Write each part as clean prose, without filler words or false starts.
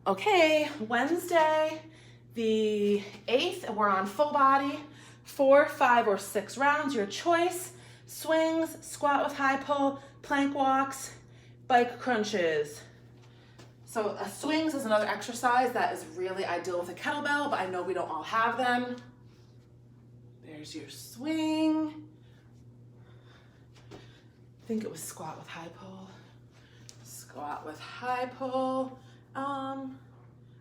Okay, Wednesday, the 8th, we're on full body, 4, 5, or 6 rounds, your choice. Swings, squat with high pull, plank walks, bike crunches. So swings is another exercise that is really ideal with a kettlebell, but I know we don't all have them. There's your swing. I think it was squat with high pull. Squat with high pull.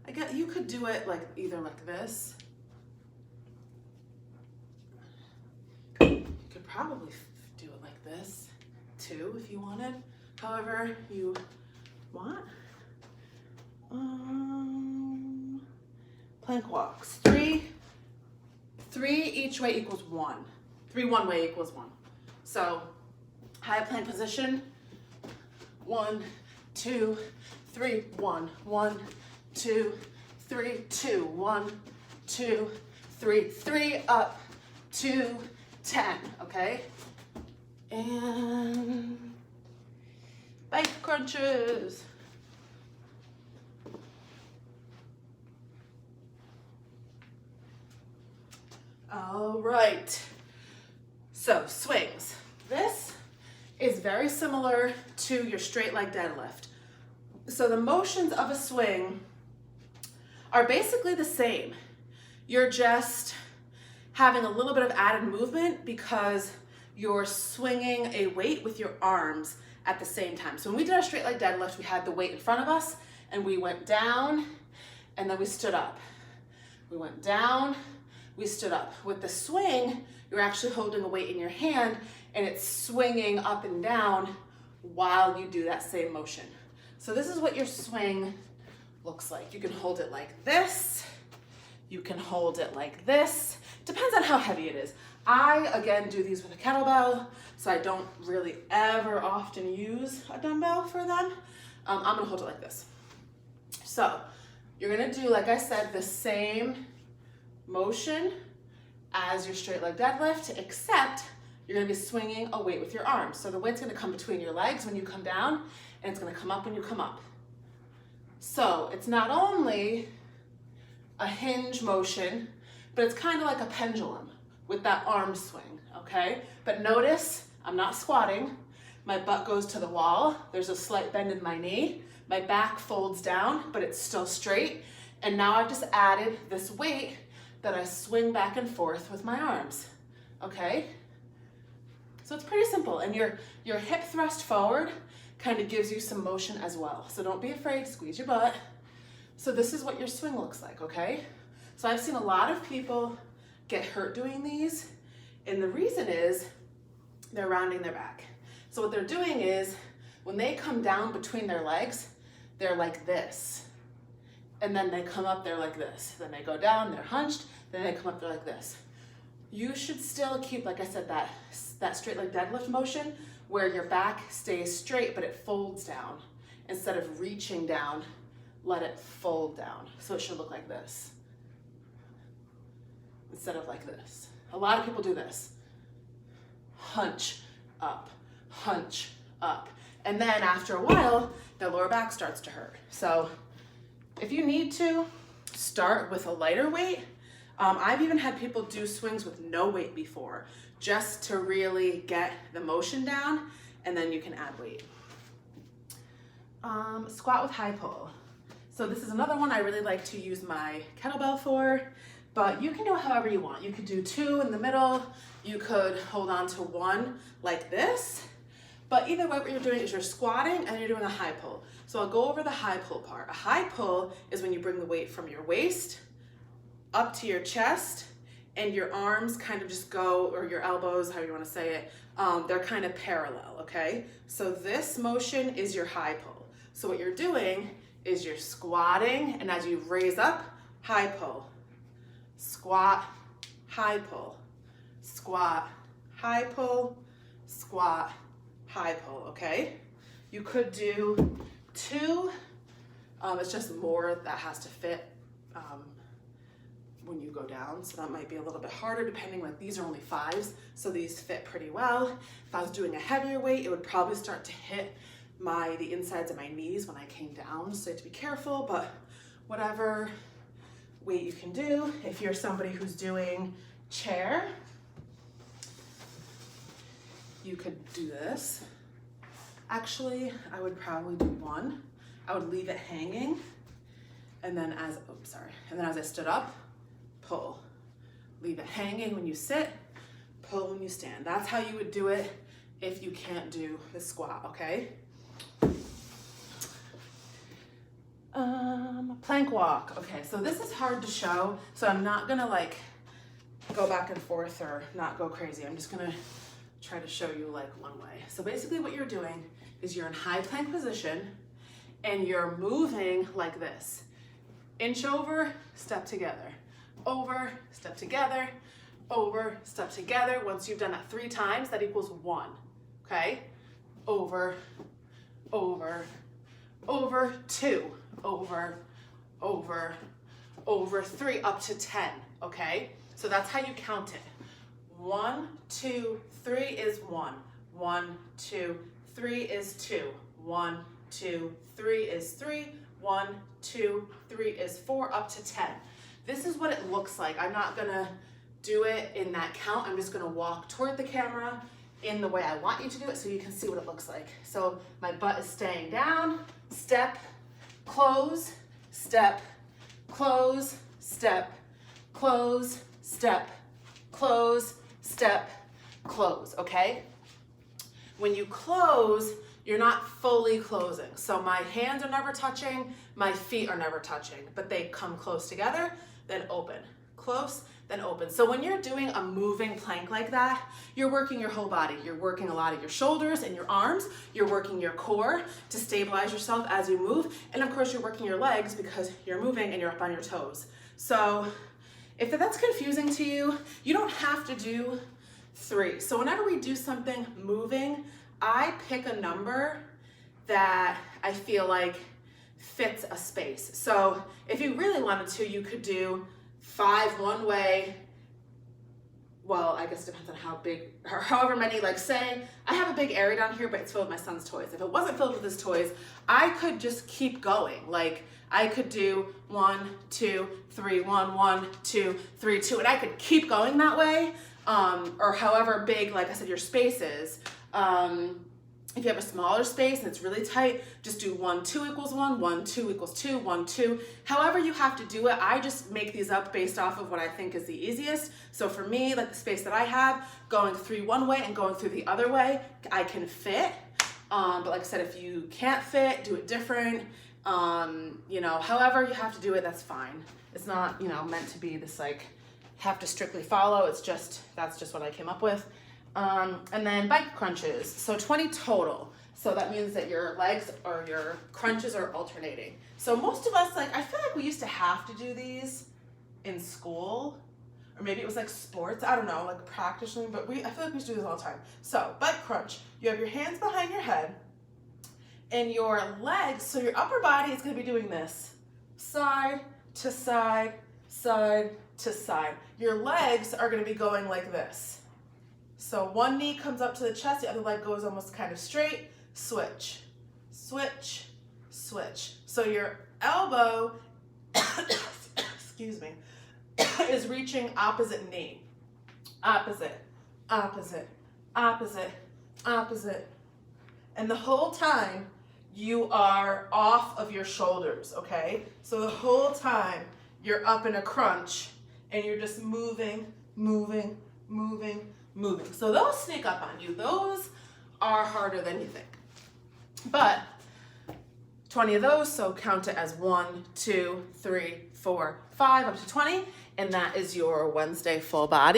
I guess you could do it like either like this. You could probably do it like this too if you wanted. However you want. Plank walks. Three each way equals 1. 3 one way equals 1. So high plank position. 1, 2, 3, 1, 1, 2, 3, 2, 1, 2, 3, 3 up, 2, 10, okay? And bike crunches. All right, so swings. This is very similar to your straight leg deadlift. So the motions of a swing are basically the same. You're just having a little bit of added movement because you're swinging a weight with your arms at the same time. So when we did our straight leg deadlift, we had the weight in front of us and we went down and then we stood up. We went down, we stood up. With the swing, you're actually holding a weight in your hand and it's swinging up and down while you do that same motion. So this is what your swing looks like. You can hold it like this. You can hold it like this. Depends on how heavy it is. I, again, do these with a kettlebell, so I don't really ever often use a dumbbell for them. I'm gonna hold it like this. So you're gonna do, like I said, the same motion as your straight leg deadlift, except you're gonna be swinging a weight with your arms. So the weight's gonna come between your legs when you come down, and it's gonna come up when you come up. So it's not only a hinge motion, but it's kind of like a pendulum with that arm swing, okay? But notice, I'm not squatting. My butt goes to the wall. There's a slight bend in my knee. My back folds down, but it's still straight. And now I've just added this weight that I swing back and forth with my arms, okay? So it's pretty simple, and your hip thrust forward kind of gives you some motion as well. So don't be afraid, squeeze your butt. So this is what your swing looks like, okay? So I've seen a lot of people get hurt doing these, and the reason is they're rounding their back. So what they're doing is when they come down between their legs, they're like this. And then they come up, they're like this. Then they go down, they're hunched, then they come up, they're like this. You should still keep, like I said, that straight leg deadlift motion where your back stays straight, but it folds down. Instead of reaching down, let it fold down. So it should look like this instead of like this. A lot of people do this. Hunch up, hunch up. And then after a while, their lower back starts to hurt. So if you need to, start with a lighter weight. I've even had people do swings with no weight before, just to really get the motion down, and then you can add weight. Squat with high pull. So this is another one I really like to use my kettlebell for, but you can do it however you want. You could do 2 in the middle, you could hold on to 1 like this, but either way what you're doing is you're squatting and you're doing a high pull. So I'll go over the high pull part. A high pull is when you bring the weight from your waist up to your chest, and your arms kind of just go, or your elbows, however you want to say it, they're kind of parallel, okay? So this motion is your high pull. So what you're doing is you're squatting, and as you raise up, high pull. Squat, high pull. Squat, high pull. Squat, high pull, okay? You could do 2. It's just more that has to fit when you go down, so that might be a little bit harder depending, like these are only 5s, so these fit pretty well. If I was doing a heavier weight, it would probably start to hit the insides of my knees when I came down, so you have to be careful, but whatever weight you can do. If you're somebody who's doing chair, you could do this. Actually, I would probably do one. I would leave it hanging, and then as I stood up, pull. Leave it hanging when you sit, pull when you stand. That's how you would do it if you can't do the squat, okay? Plank walk. Okay, so this is hard to show, so I'm not gonna like go back and forth or not go crazy. I'm just gonna try to show you like one way. So basically what you're doing is you're in high plank position and you're moving like this. Inch over, step together. Over, step together, over, step together. Once you've done that 3 times, that equals 1, okay? Over, over, over, 2, over, over, over, 3, up to 10, okay? So that's how you count it. 1, 2, 3 is 1. 1, 2, 3 is 2. 1, 2, 3 is 3. 1, 2, 3 is 4, up to 10. This is what it looks like. I'm not gonna do it in that count. I'm just gonna walk toward the camera in the way I want you to do it so you can see what it looks like. So my butt is staying down, step, close, step, close, step, close, step, close, step, close, okay? When you close, you're not fully closing. So my hands are never touching, my feet are never touching, but they come close together, then open, close, then open. So when you're doing a moving plank like that, you're working your whole body. You're working a lot of your shoulders and your arms. You're working your core to stabilize yourself as you move. And of course, you're working your legs because you're moving and you're up on your toes. So if that's confusing to you, you don't have to do 3. So whenever we do something moving, I pick a number that I feel like fits a space. So if you really wanted to, you could do 5 one way. Well, I guess it depends on how big, or however many, like say, I have a big area down here, but it's filled with my son's toys. If it wasn't filled with his toys, I could just keep going. Like I could do 1, 2, 3, 1, 1, 2, 3, 2, and I could keep going that way. Or however big, like I said, your space is. If you have a smaller space and it's really tight, just do 1, 2 equals 1, 1, 2 equals 2, 1, 2. However you have to do it, I just make these up based off of what I think is the easiest. So for me, like the space that I have, going 3 one way and going through the other way, I can fit. But like I said, if you can't fit, do it different. You know, however you have to do it, that's fine. It's not, you know, meant to be this like, have to strictly follow. It's just, that's just what I came up with. And then bike crunches, so 20 total. So that means that your legs or your crunches are alternating. So most of us, like, I feel like we used to have to do these in school, or maybe it was like sports, I don't know, like practicing, but I feel like we used to do this all the time. So bike crunch, you have your hands behind your head and your legs, so your upper body is gonna be doing this, side to side, side to side. Your legs are gonna be going like this. So one knee comes up to the chest, the other leg goes almost kind of straight, switch, switch, switch. So your elbow, excuse me, is reaching opposite knee. Opposite, opposite, opposite, opposite. And the whole time you are off of your shoulders, okay? So the whole time you're up in a crunch and you're just moving, moving, moving, moving. So those sneak up on you. Those are harder than you think. But 20 of those, so count it as 1, 2, 3, 4, 5, up to 20, and that is your Wednesday full body.